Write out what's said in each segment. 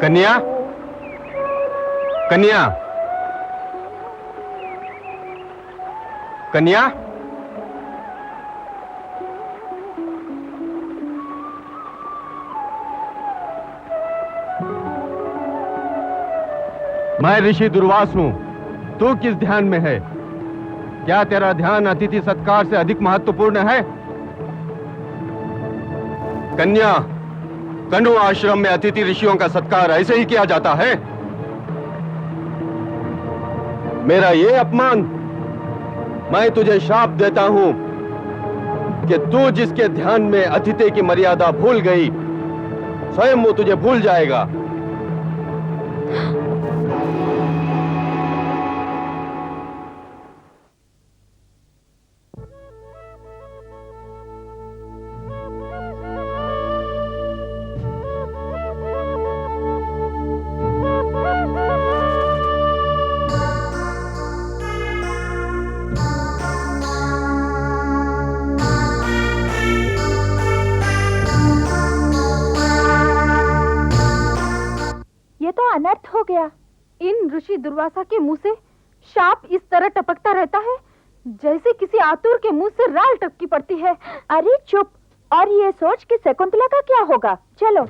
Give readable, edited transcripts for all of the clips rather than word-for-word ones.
कन्या, कन्या, कन्या, मैं ऋषि दुर्वास हूं। तू किस ध्यान में है? क्या तेरा ध्यान अतिथि सत्कार से अधिक महत्वपूर्ण है? कन्या, कण्व आश्रम में अतिथि ऋषियों का सत्कार ऐसे ही किया जाता है? मेरा ये अपमान? मैं तुझे शाप देता हूं कि तू जिसके ध्यान में अतिथि की मर्यादा भूल गई, स्वयं वो तुझे भूल जाएगा। अनर्थ हो गया। इन ऋषि दुर्वासा के मुंह से शाप इस तरह टपकता रहता है जैसे किसी आतुर के मुंह से राल टपकी पड़ती है। अरे चुप, और ये सोच कि शकुंतला का क्या होगा। चलो।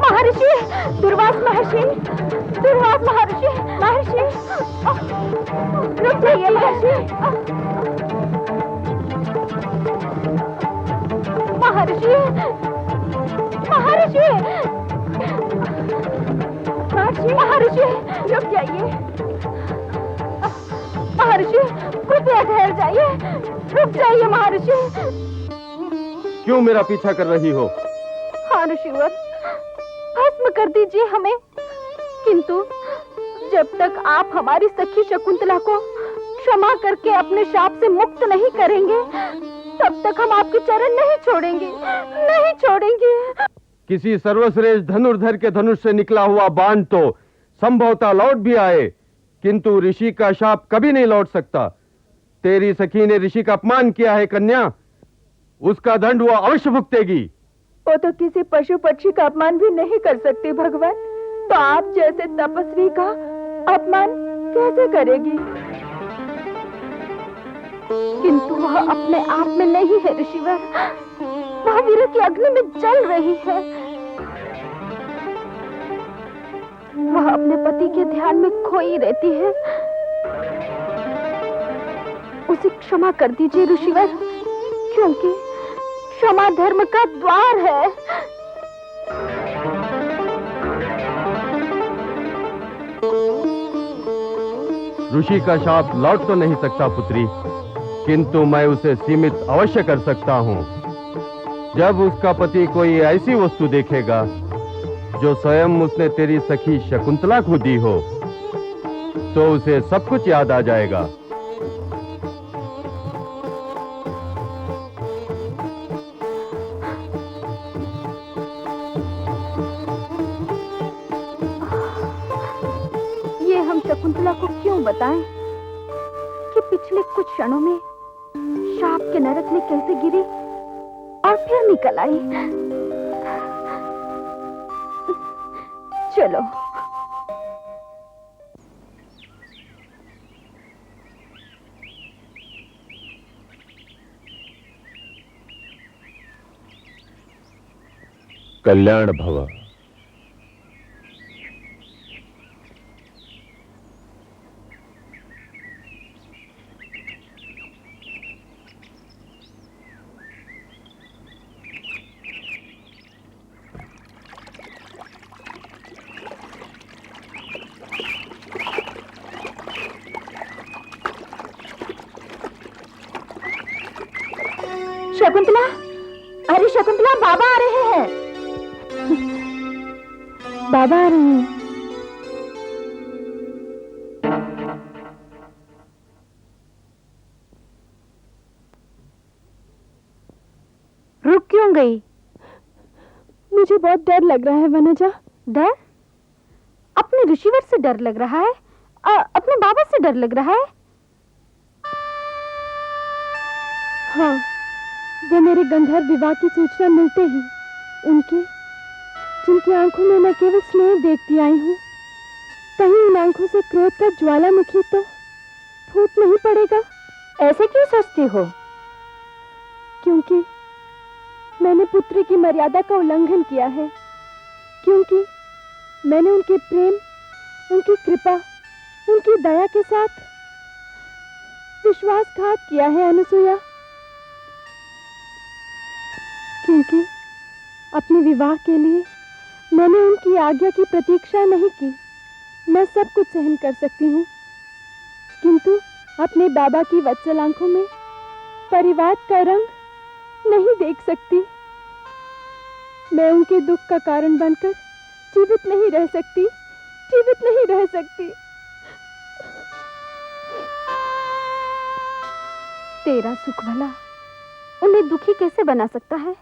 महर्षि, दुर्वास महर्षि, दुर्वास महर्षि, महर्षि, रुक जाइए महर्षि, महर्षि, महर्षि, महर्षि, महर्षि, रुक जाइए, महर्षि, कृपया ठहर जाइए, रुक जाइए महर्षि। क्यों मेरा पीछा कर रही हो? हाँ ऋषिवर, भस्म कर दीजिए हमें, किंतु जब तक आप हमारी सखी शकुंतला को क्षमा करके अपने शाप से मुक्त नहीं करेंगे, तब तक हम आपके चरण नहीं छोड़ेंगे, नहीं छोड़ेंगे। किसी सर्वश्रेष्ठ धनुर्धर के धनुष से निकला हुआ बाण तो संभवतः लौट भी आए, किंतु ऋषि का शाप कभी नहीं लौट सकता। तेरी सखी ने ऋषि का अपमान किया है कन्या, उसका दंड वो अवश्य भुगतेगी। वो तो किसी पशु पक्षी का अपमान भी नहीं कर सकती भगवान, तो आप जैसे तपस्वी का अपमान कैसे करेगी? किंतु वह अपने आप में नहीं है ऋषिवर, वह वीर की अग्नि में जल रही है। वह अपने पति के ध्यान में खोई रहती है। उसे क्षमा कर दीजिए ऋषिवर, क्योंकि क्षमा धर्म का द्वार है। ऋषि का शाप लौट तो नहीं सकता पुत्री, किंतु मैं उसे सीमित अवश्य कर सकता हूँ। जब उसका पति कोई ऐसी वस्तु देखेगा जो स्वयं उसने तेरी सखी शकुंतला को दी हो, तो उसे सब कुछ याद आ जाएगा। ये हम शकुंतला को क्यों बताएं कि पिछले कुछ क्षणों में शाप के नरक में कैसे गिरी और फिर निकल आई। चलो। कल्याण भव। शकुंतला, अरे शकुंतला, बाबा आ रहे हैं। बाबा आ रहे हैं। रुक क्यों गई? मुझे बहुत डर लग रहा है वनजा। डर? अपने ऋषिवर से डर लग रहा है? अपने बाबा से डर लग रहा है? हाँ, वो मेरे गंधर्व विवाह की सूचना मिलते ही उनकी, जिनकी आंखों में मैं केवल स्नेह देखती आई हूँ, कहीं उन आंखों से क्रोध का ज्वालामुखी तो फूट नहीं पड़ेगा। ऐसे क्यों सोचती हो? क्योंकि मैंने पुत्री की मर्यादा का उल्लंघन किया है, क्योंकि मैंने उनके प्रेम, उनकी कृपा, उनकी दया के साथ विश्वासघात किया है अनुसुईया। क्योंकि अपने विवाह के लिए मैंने उनकी आज्ञा की प्रतीक्षा नहीं की। मैं सब कुछ सहन कर सकती हूँ, किंतु अपने बाबा की वत्सल आंखों में परिवार का रंग नहीं देख सकती। मैं उनके दुख का कारण बनकर जीवित नहीं रह सकती, जीवित नहीं रह सकती। तेरा सुख भला उन्हें दुखी कैसे बना सकता है?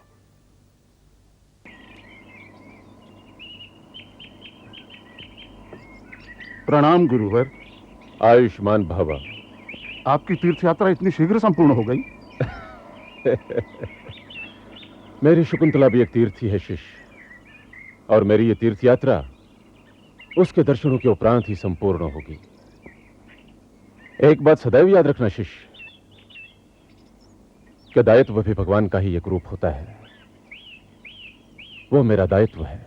प्रणाम गुरुवर। आयुष्मान भव। आपकी तीर्थ यात्रा इतनी शीघ्र संपूर्ण हो गई? मेरी शकुंतला भी एक तीर्थ ही है शिष्य, और मेरी ये तीर्थ यात्रा उसके दर्शनों के उपरांत ही संपूर्ण होगी। एक बात सदैव याद रखना शिष्य, कि दायित्व भी भगवान का ही एक रूप होता है। वो मेरा दायित्व है,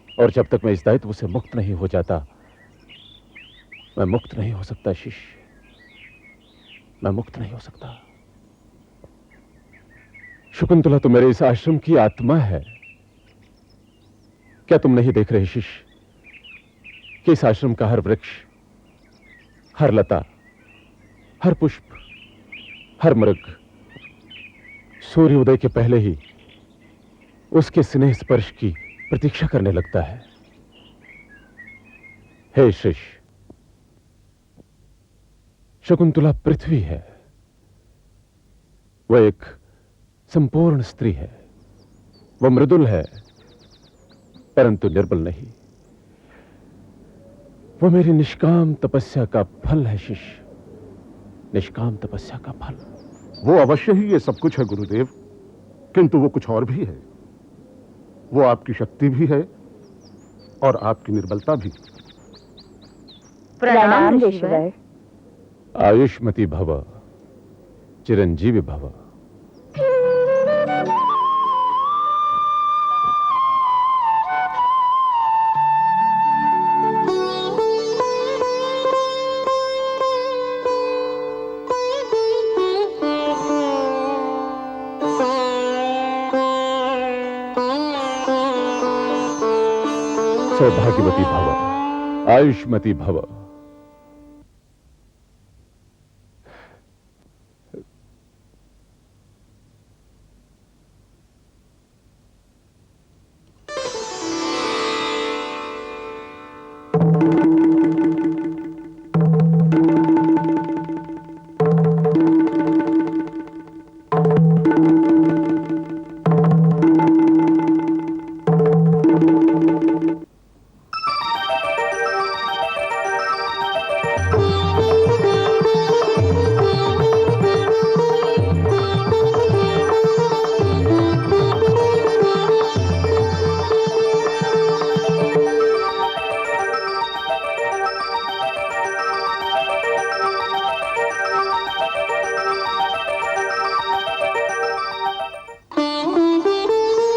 और जब तक मैं इस दायित्व से मुक्त नहीं हो जाता, मैं मुक्त नहीं हो सकता शिष्य, मैं मुक्त नहीं हो सकता। शकुंतला तो मेरे इस आश्रम की आत्मा है। क्या तुम नहीं देख रहे शिष्य कि इस आश्रम का हर वृक्ष, हर लता, हर पुष्प, हर मृग सूर्य उदय के पहले ही उसके स्नेह स्पर्श की प्रतीक्षा करने लगता है। हे शिष्य, शकुंतला पृथ्वी है। वह एक संपूर्ण स्त्री है। वह मृदुल है, परंतु निर्बल नहीं। वह मेरी निष्काम तपस्या का फल है शिष्य, निष्काम तपस्या का फल। वो अवश्य ही ये सब कुछ है गुरुदेव, किंतु वो कुछ और भी है। वो आपकी शक्ति भी है और आपकी निर्बलता भी। प्रणाम ऋषिवर। आयुष्मती भव, चिरंजीवी भव। सौभाग्यवती भव, आयुष्मती भव।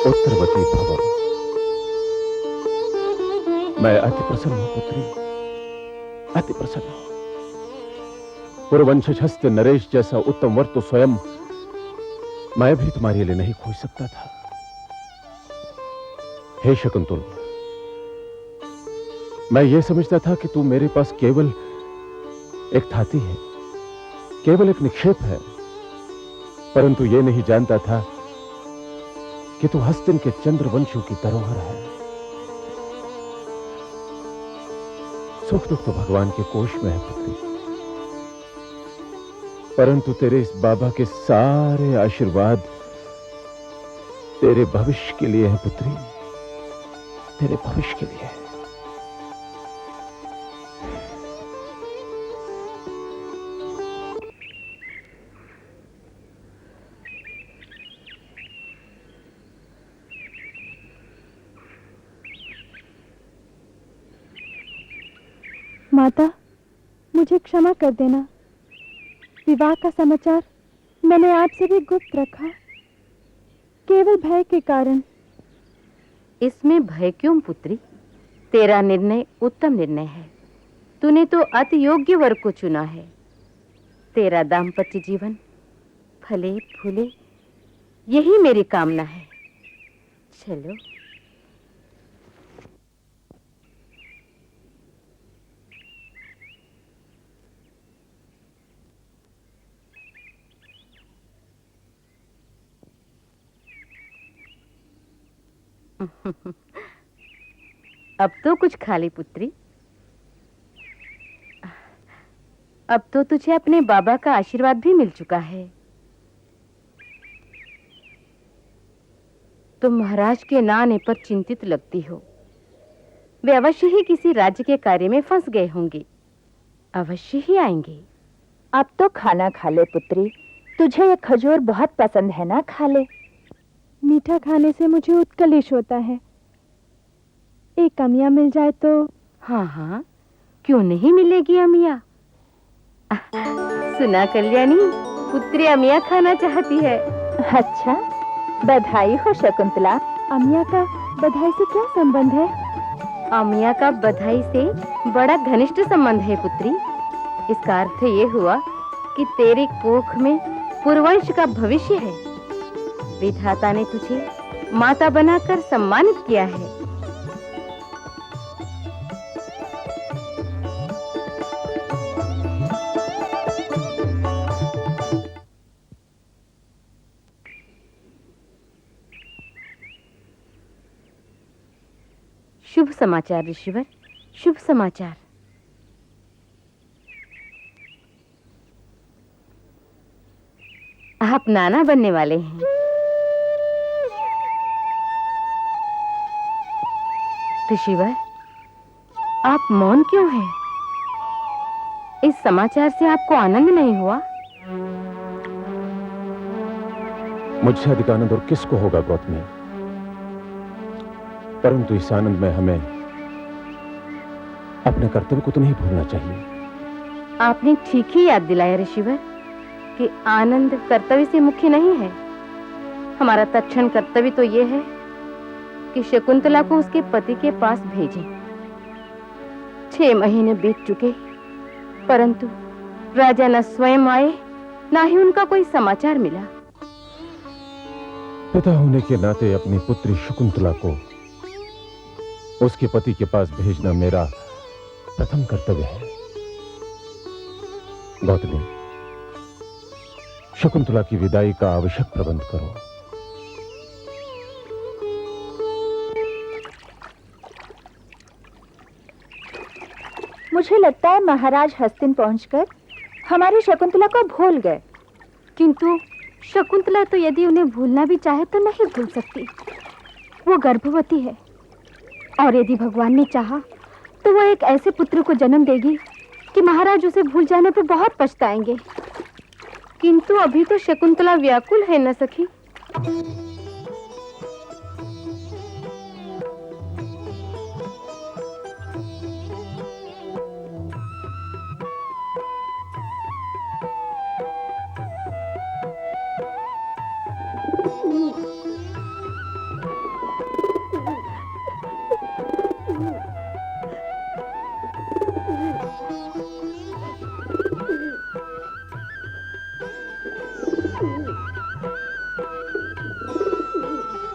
उत्तरवती भव। मैं अति प्रसन्न हूं पुत्री, अति प्रसन्न हूं। पुरवंशस्थ नरेश जैसा उत्तम वर तो स्वयं मैं भी तुम्हारे लिए नहीं खोज सकता था। हे शकुंतल, मैं यह समझता था कि तू मेरे पास केवल एक थाती है, केवल एक निक्षेप है, परंतु यह नहीं जानता था कि तू हस्तिन के चंद्रवंशों की धरोहर है। सुख दुख तो भगवान के कोष में है पुत्री, परंतु तेरे इस बाबा के सारे आशीर्वाद तेरे भविष्य के लिए है पुत्री, तेरे भविष्य के लिए है। माता, मुझे क्षमा कर देना। विवाह का समाचार मैंने आपसे भी गुप्त रखा, केवल भय के कारण। इसमें भय क्यों पुत्री? तेरा निर्णय उत्तम निर्णय है। तूने तो अति योग्य वर को चुना है। तेरा दाम्पत्य जीवन फले फूले, यही मेरी कामना है। चलो। अब तो कुछ खा ली पुत्री। अब तो तुझे अपने बाबा का आशीर्वाद भी मिल चुका है। तुम महाराज के ना आने पर चिंतित लगती हो। वे अवश्य ही किसी राज्य के कार्य में फंस गए होंगे। अवश्य ही आएंगे। अब तो खाना खा ले पुत्री। तुझे ये खजूर बहुत पसंद है ना, खा ले। मीठा खाने से मुझे उत्कलेश होता है। एक अमिया मिल जाए तो। हाँ हाँ, क्यों नहीं मिलेगी अमिया। सुना कल्याणी, पुत्री अमिया खाना चाहती है। अच्छा, बधाई हो शकुंतला। अमिया का बधाई से क्या संबंध है? अमिया का बधाई से बड़ा घनिष्ठ संबंध है पुत्री। इसका अर्थ ये हुआ कि तेरी कोख में पूर्ववंश का भविष्य है। विधाता ने तुझे माता बनाकर सम्मानित किया है। शुभ समाचार ऋषिवर, शुभ समाचार। आप नाना बनने वाले हैं। ऋषिवर, आप मौन क्यों हैं? इस समाचार से आपको आनंद नहीं हुआ? मुझसे अधिक आनंद और किसको होगा गौतमी, परंतु इस आनंद में हमें अपने कर्तव्य को तो नहीं भूलना चाहिए। आपने ठीक ही याद दिलाया ऋषिवर कि आनंद कर्तव्य से मुख्य नहीं है। हमारा तत्क्षण कर्तव्य तो यह है कि शकुंतला को उसके पति के पास भेजें। 6 महीने बीत चुके, परंतु राजा न स्वयं आए, न ही उनका कोई समाचार मिला। पिता होने के नाते अपनी पुत्री शकुंतला को उसके पति के पास भेजना मेरा प्रथम कर्तव्य है। गौतमी, शकुंतला की विदाई का आवश्यक प्रबंध करो। मुझे लगता है महाराज हस्तिन पहुंचकर हमारी शकुंतला को भूल गए। किंतु शकुंतला तो यदि उन्हें भूलना भी चाहे तो नहीं भूल सकती। वो गर्भवती है और यदि भगवान ने चाहा तो वो एक ऐसे पुत्र को जन्म देगी कि महाराज उसे भूल जाने पर बहुत पछताएंगे। किंतु अभी तो शकुंतला व्याकुल है न सखी।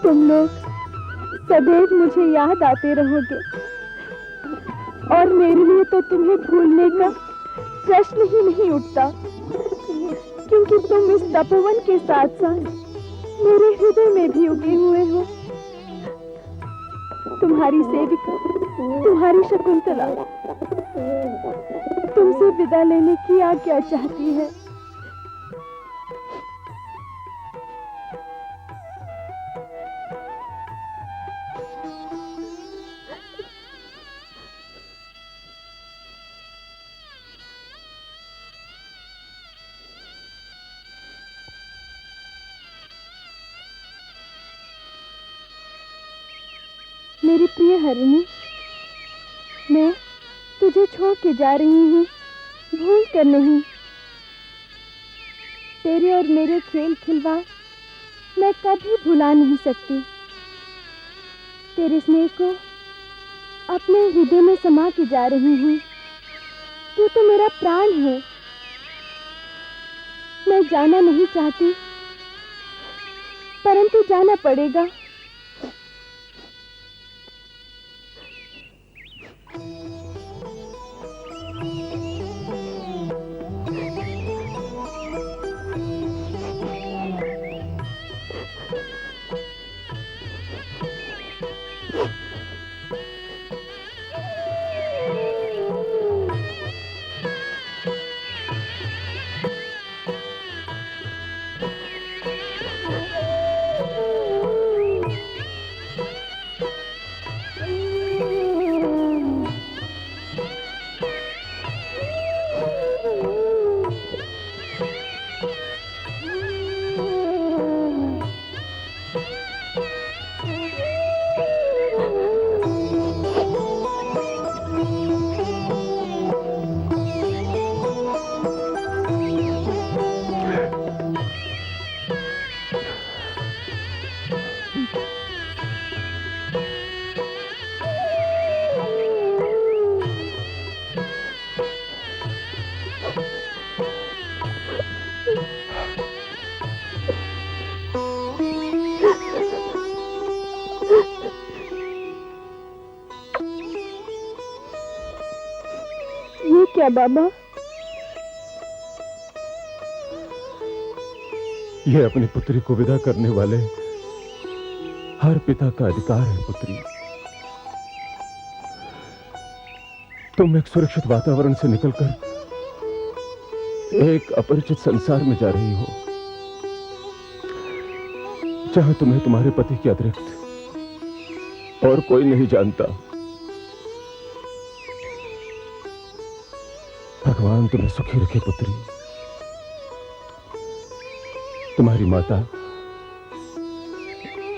तुम लोग सदैव मुझे याद आते रहोगे और मेरे लिए तो तुम्हें भूलने का प्रश्न ही नहीं उठता, क्योंकि तुम इस तपोवन के साथ साथ मेरे हृदय में भी उगे हुए हो। तुम्हारी सेविका, तुम्हारी शकुंतला तुमसे विदा लेने की आज्ञा चाहती है। मेरी प्रिय हरिणी, मैं तुझे छोड़ के जा रही हूँ, भूल कर नहीं। तेरे और मेरे खेल खिलवाड़ मैं कभी भुला नहीं सकती। तेरे स्नेह को अपने हृदय में समा के जा रही हूँ। तू तो मेरा प्राण है। मैं जाना नहीं चाहती, परंतु जाना पड़ेगा। ये क्या बाबा? यह अपनी पुत्री को विदा करने वाले हर पिता का अधिकार है पुत्री। तुम एक सुरक्षित वातावरण से निकलकर एक अपरिचित संसार में जा रही हो, जहां तुम्हें तुम्हारे पति के अतिरिक्त और कोई नहीं जानता। भगवान तुम्हें सुखी रखे पुत्री। तुम्हारी माता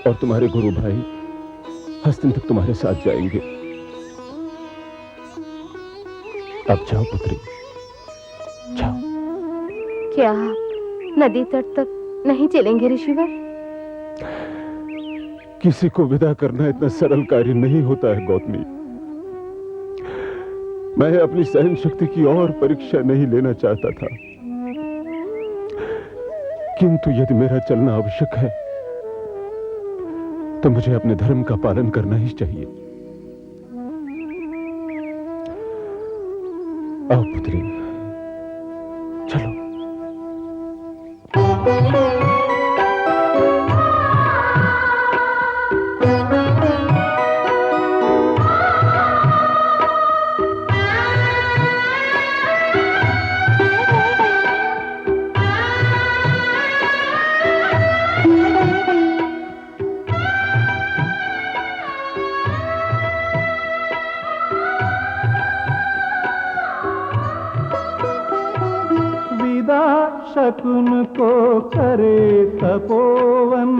और तुम्हारे गुरु भाई हस्तिन तक तुम्हारे साथ जाएंगे। अब जाओ पुत्री, जाओ। क्या आप नदी तट तक नहीं चलेंगे ऋषिवर? किसी को विदा करना इतना सरल कार्य नहीं होता है गौतमी। मैं अपनी सहन शक्ति की और परीक्षा नहीं लेना चाहता था, किंतु यदि मेरा चलना आवश्यक है तो मुझे अपने धर्म का पालन करना ही चाहिए। आओ पुत्री, चलो। शकुन को करे तपोवन,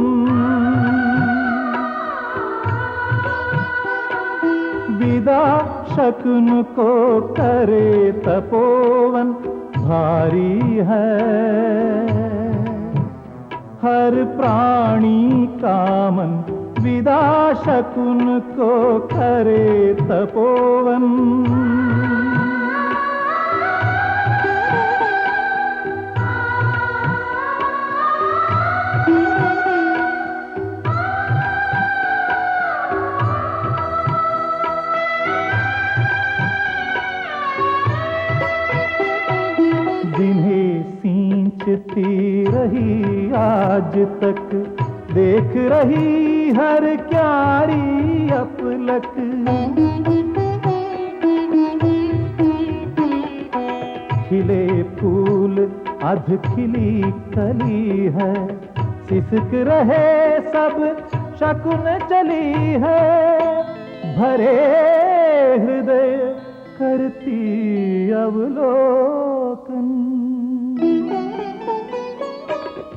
विदा शकुन को करे तपोवन। भारी है हर प्राणी का मन, विदा शकुन को करे तपोवन। रही आज तक, देख रही हर क्यारी अपलक। खिले फूल अध खिली कली है, सिसक रहे सब शकुन चली है। भरे हृदय करती अवलोकन,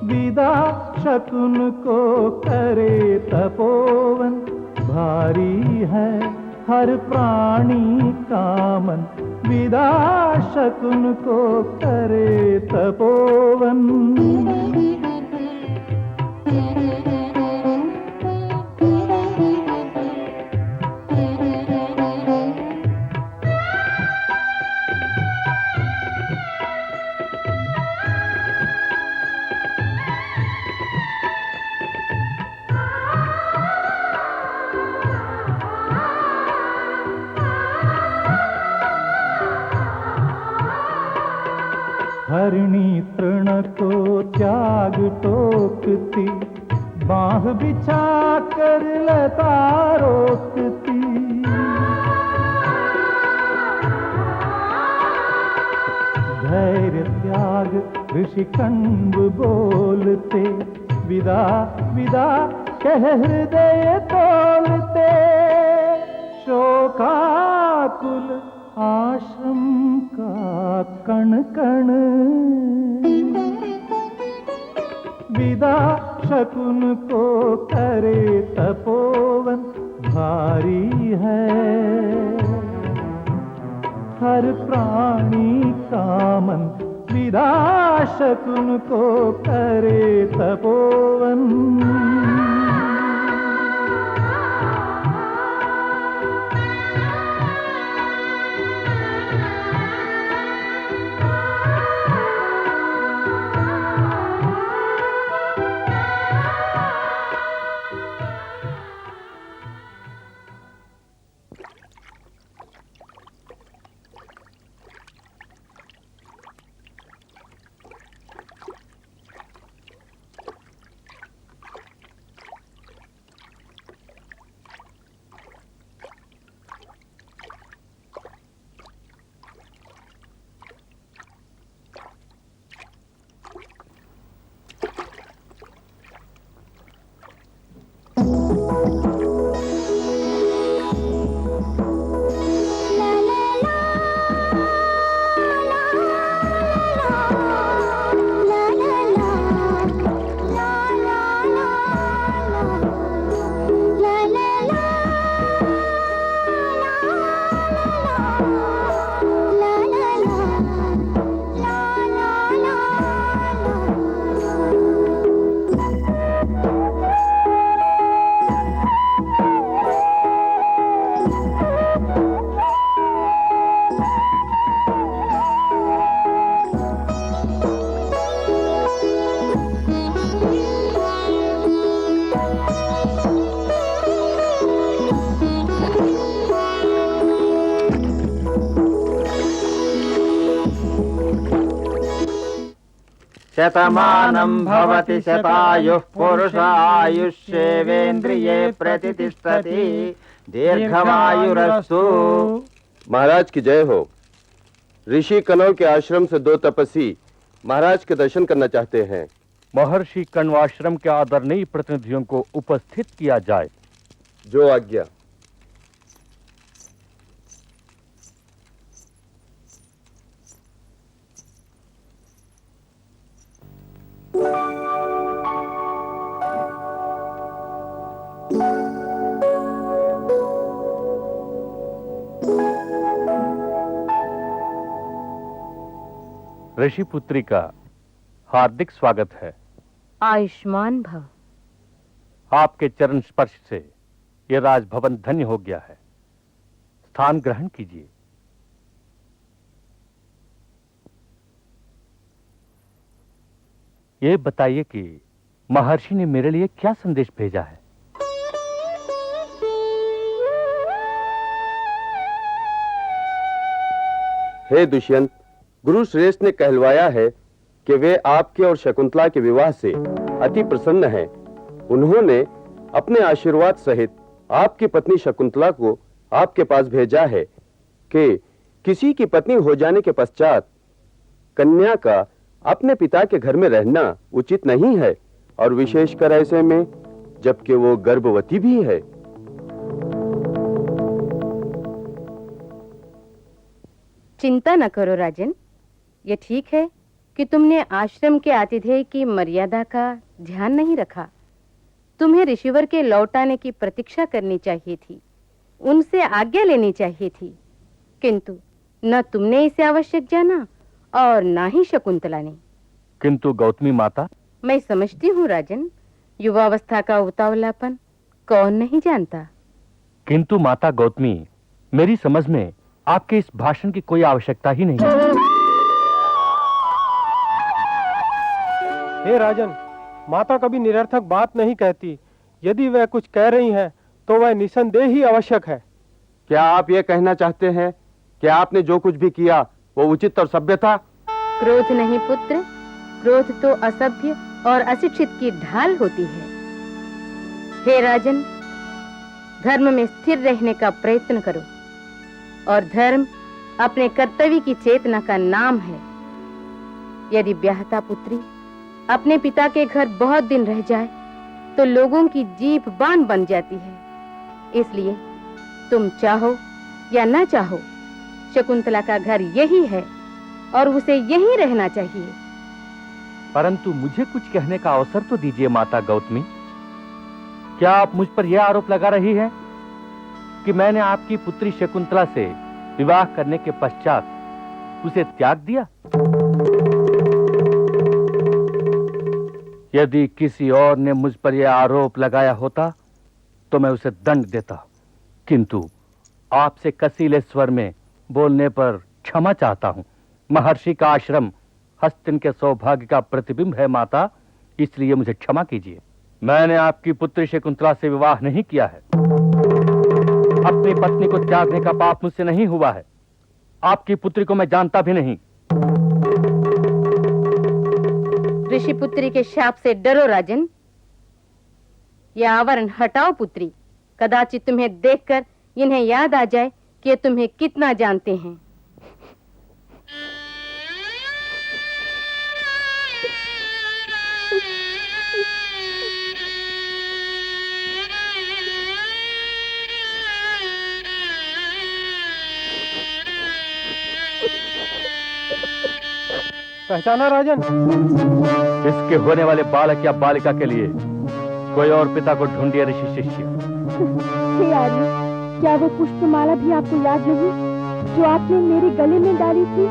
विदा शकुन को करे तपोवन। भारी है हर प्राणी का मन विदा शकुन को करे तपोवन। हरिणी तृण को त्याग टोकती, बाह बिछा कर लता रोकती। धैर्य त्याग ऋषि कंब बोलते, विदा विदा कह हृदय तोलते। शोकाकुल आश्रम का कण कण, विदा शकुन को करे तपोवन। भारी है हर प्राणी का मन, विदा शकुन को करे तपोवन। शतमानं भवति शतायुः पुरुष आयुष्येवेन्द्रिये प्रतितिष्ठति दीर्घमायुरस्तु। महाराज की जय हो। ऋषि कनव के आश्रम से 2 तपस्वी महाराज के दर्शन करना चाहते हैं। महर्षि कण्वाश्रम के आदरणीय प्रतिनिधियों को उपस्थित किया जाए। जो आज्ञा। ऋषि पुत्री का हार्दिक स्वागत है। आयुष्मान भव। आपके चरण स्पर्श से यह राजभवन धन्य हो गया है। स्थान ग्रहण कीजिए। ये बताइए कि महर्षि ने मेरे लिए क्या संदेश भेजा है। हे दुष्यंत, गुरु श्रेष्ठ ने कहलवाया है कि वे आपके और शकुंतला के विवाह से अति प्रसन्न हैं। उन्होंने अपने आशीर्वाद सहित आपकी पत्नी शकुंतला को आपके पास भेजा है कि किसी की पत्नी हो जाने के पश्चात कन्या का अपने पिता के घर में रहना उचित नहीं है, और विशेषकर ऐसे में जबकि वो गर्भवती भी है। चिंता न करो राजन, ये ठीक है कि तुमने आश्रम के आतिथेय की मर्यादा का ध्यान नहीं रखा। तुम्हें ऋषिवर के लौट आने की प्रतीक्षा करनी चाहिए थी। उनसे आज्ञा लेनी चाहिए थी, किंतु न तुमने इसे आवश्यक जाना और ना ही शकुंतला ने। किंतु गौतमी माता, मैं समझती हूँ राजन, युवावस्था का उतावलापन कौन नहीं जानता। किंतु माता गौतमी, मेरी समझ में आपके इस भाषण की कोई आवश्यकता ही नहीं। हे राजन, माता कभी निरर्थक बात नहीं कहती। यदि वह कुछ कह रही हैं, तो वह निसंदेह ही आवश्यक है। क्या आप ये कहना चाहते हैं कि आपने जो कुछ भी किया वो उचित और सभ्य था? क्रोध नहीं पुत्र, क्रोध तो असभ्य और अशिक्षित की ढाल होती है। हे राजन, धर्म में स्थिर रहने का प्रयत्न करो, और धर्म अपने कर्तव्य की चेतना का नाम है। यदि ब्याहता पुत्री अपने पिता के घर बहुत दिन रह जाए तो लोगों की जीभ बाण बन जाती है। इसलिए तुम चाहो या ना चाहो, शकुंतला का घर यही है और उसे यहीं रहना चाहिए। परंतु मुझे कुछ कहने का अवसर तो दीजिए माता गौतमी। क्या आप मुझ पर यह आरोप लगा रही हैं कि मैंने आपकी पुत्री शकुंतला से विवाह करने के पश्चात उसे त्याग दिया? यदि किसी और ने मुझ पर यह आरोप लगाया होता तो मैं उसे दंड देता, किंतु आपसे कसीले स्वर में बोलने पर क्षमा चाहता हूं। महर्षि का आश्रम हस्तिन के सौभाग्य का प्रतिबिंब है माता, इसलिए मुझे क्षमा कीजिए। मैंने आपकी पुत्री शकुंतला से विवाह नहीं किया है। अपनी पत्नी को त्यागने का पाप मुझसे नहीं हुआ है। आपकी पुत्री को मैं जानता भी नहीं। ऋषि पुत्री के शाप से डरो राजन। यह आवरण हटाओ पुत्री, कदाचित तुम्हें देखकर इन्हें याद आ जाए कि तुम्हें कितना जानते हैं। पहचाना राजन? इसके होने वाले बालक या बालिका के लिए कोई और पिता को ढूंढिए ऋषि शिष्य। हे आर्य, क्या वो पुष्पमाला भी आपको याद नहीं जो आपने मेरे गले में डाली थी?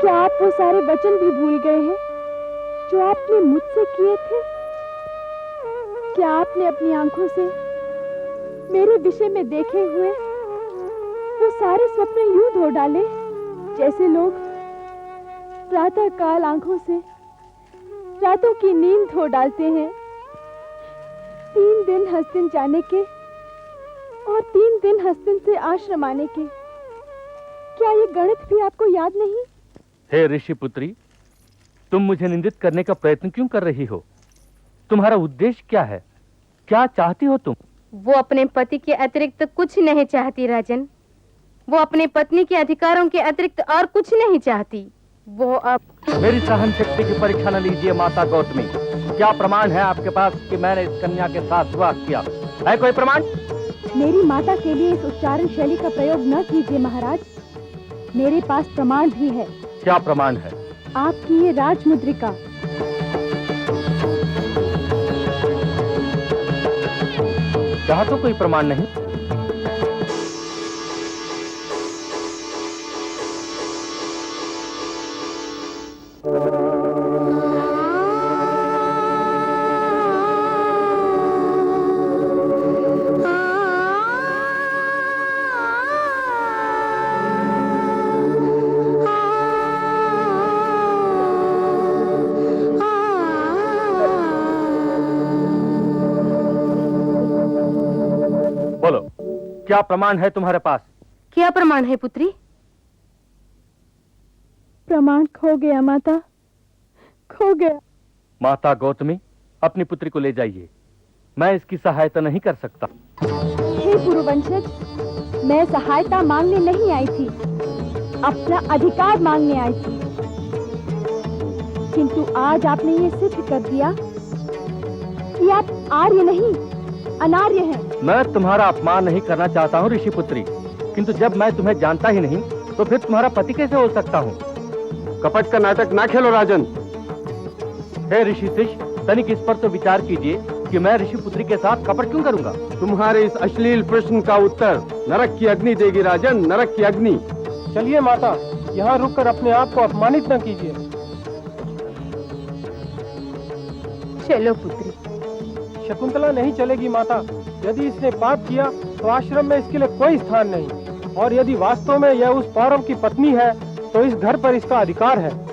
क्या आप वो सारे वचन भी भूल गए हैं जो आपने मुझसे किए थे? क्या आपने अपनी आंखों से मेरे विषय में देखे हुए वो सारे स्वप्न यूं धो डाले जैसे लोग प्रातः काल आंखों से रातों की नींद धो डालते हैं? 3 दिन हस्तिन जाने के और 3 दिन हस्तिन से आश्रम आने के, क्या ये गणित भी आपको याद नहीं? हे ऋषि पुत्री, तुम मुझे निंदित करने का प्रयत्न क्यों कर रही हो? तुम्हारा उद्देश्य क्या है? क्या चाहती हो तुम? वो अपने पति के अतिरिक्त कुछ नहीं चाहती राजन। वो अपने पत्नी के अधिकारों के अतिरिक्त और कुछ नहीं चाहती। वो अब मेरी सहन शक्ति की परीक्षा न लीजिए माता गौतमी। क्या प्रमाण है आपके पास कि मैंने इस कन्या के साथ विवाह किया है? कोई प्रमाण? मेरी माता के लिए इस उच्चारण शैली का प्रयोग न कीजिए महाराज। मेरे पास प्रमाण भी है। क्या प्रमाण है? आपकी ये राजमुद्रिका। यहाँ तो कोई प्रमाण नहीं। बोलो, क्या प्रमाण है तुम्हारे पास? क्या प्रमाण है पुत्री? प्रमाण खो गया माता, खो गया। माता गौतमी, अपनी पुत्री को ले जाइए। मैं इसकी सहायता नहीं कर सकता। हे पुरुवंशज, मैं सहायता मांगने नहीं आई थी, अपना अधिकार मांगने आई थी। किंतु आज आपने ये सिद्ध कर दिया कि आप आर्य नहीं, अनार्य हैं। मैं तुम्हारा अपमान नहीं करना चाहता हूँ ऋषि पुत्री, किंतु जब मैं तुम्हें जानता ही नहीं तो फिर तुम्हारा पति कैसे हो सकता हूँ? कपट का नाटक ना खेलो राजन। हे ऋषि शिष्य, तनिक इस पर तो विचार कीजिए कि मैं ऋषि पुत्री के साथ कपट क्यों करूंगा? तुम्हारे इस अश्लील प्रश्न का उत्तर नरक की अग्नि देगी राजन, नरक की अग्नि। चलिए माता, यहाँ रुककर अपने आप को अपमानित न कीजिए। चलो पुत्री। शकुंतला नहीं चलेगी माता। यदि इसने पाप किया तो आश्रम में इसके लिए कोई स्थान नहीं, और यदि वास्तव में यह उस पौरव की पत्नी है तो इस घर पर इसका अधिकार है।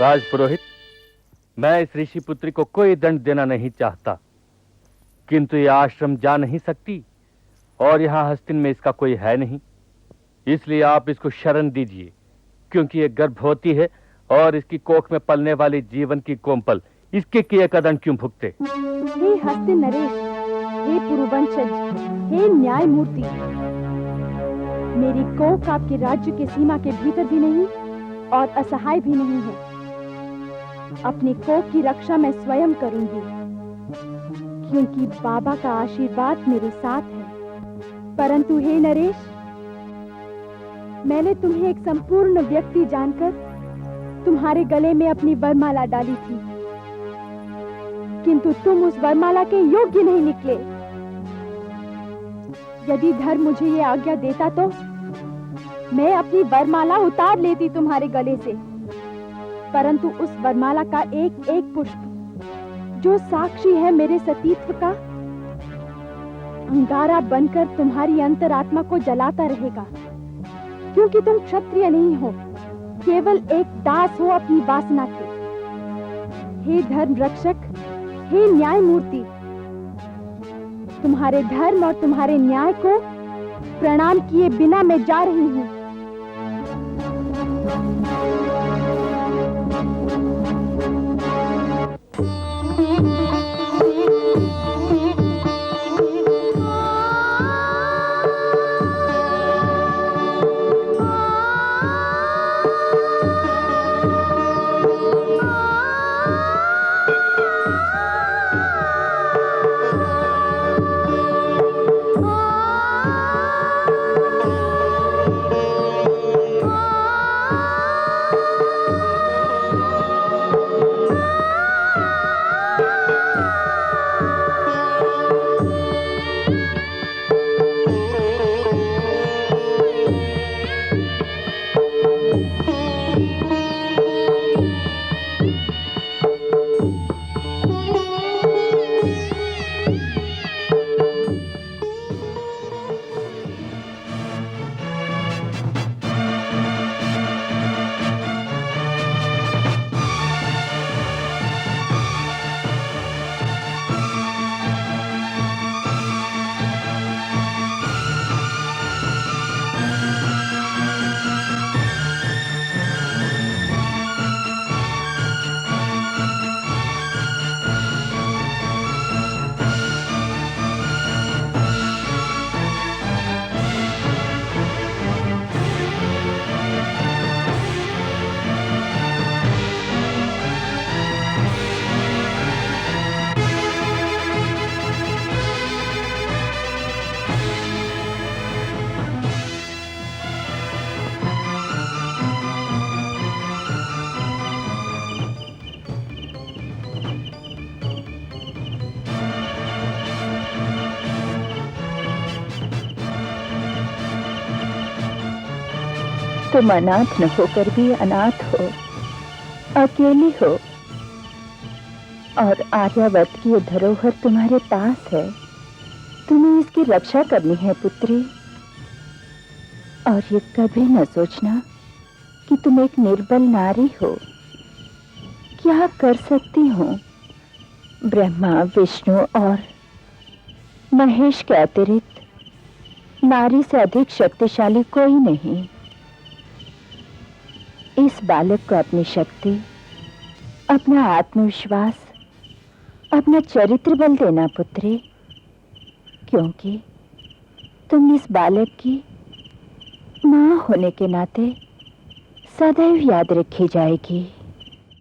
राजपुरोहित, मैं इस ऋषि पुत्री को कोई दंड देना नहीं चाहता, किंतु यह आश्रम जा नहीं सकती और यहाँ हस्तिन में इसका कोई है नहीं, इसलिए आप इसको शरण दीजिए, क्योंकि ये गर्भवती है और इसकी कोख में पलने वाली जीवन की कोमपल इसके किए कदम क्यों भुगते? हे हस्तिन नरेश, हे पुरुवंशज, हे न्यायमूर्ति, मेरी कोख आपके राज्य के सीमा के भीतर भी नहीं और असहाय भी नहीं है। अपनी कोख की रक्षा मैं स्वयं करूंगी, क्योंकि बाबा का आशीर्वाद मेरे साथ है। परंतु हे नरेश, मैंने तुम्हें एक संपूर्ण व्यक्ति जानकर तुम्हारे गले में अपनी वरमाला डाली थी, किंतु तुम उस वरमाला के योग्य नहीं निकले। यदि धर्म मुझे ये आज्ञा देता तो मैं अपनी वरमाला उतार लेती तुम्हारे गले से, परंतु उस वरमाला का एक एक पुष्प जो साक्षी है मेरे सतीत्व का, अंगारा बनकर तुम्हारी अंतरात्मा को जलाता रहेगा, क्योंकि तुम क्षत्रिय नहीं हो, केवल एक दास हो अपनी वासना के। हे धर्म रक्षक, हे न्यायमूर्ति, तुम्हारे धर्म और तुम्हारे न्याय को प्रणाम किए बिना मैं जा रही हूँ। तुम अनाथ न होकर भी अनाथ हो, अकेली हो, और आर्यावर्त की ये धरोहर तुम्हारे पास है। तुम्हें इसकी रक्षा करनी है पुत्री, और ये कभी न सोचना कि तुम एक निर्बल नारी हो। क्या कर सकती हूँ? ब्रह्मा, विष्णु और महेश के अतिरिक्त नारी से अधिक शक्तिशाली कोई नहीं। इस बालक को अपनी शक्ति, अपना आत्मविश्वास, अपना चरित्र बल देना पुत्री, क्योंकि तुम इस बालक की मां होने के नाते सदैव याद रखी जाएगी।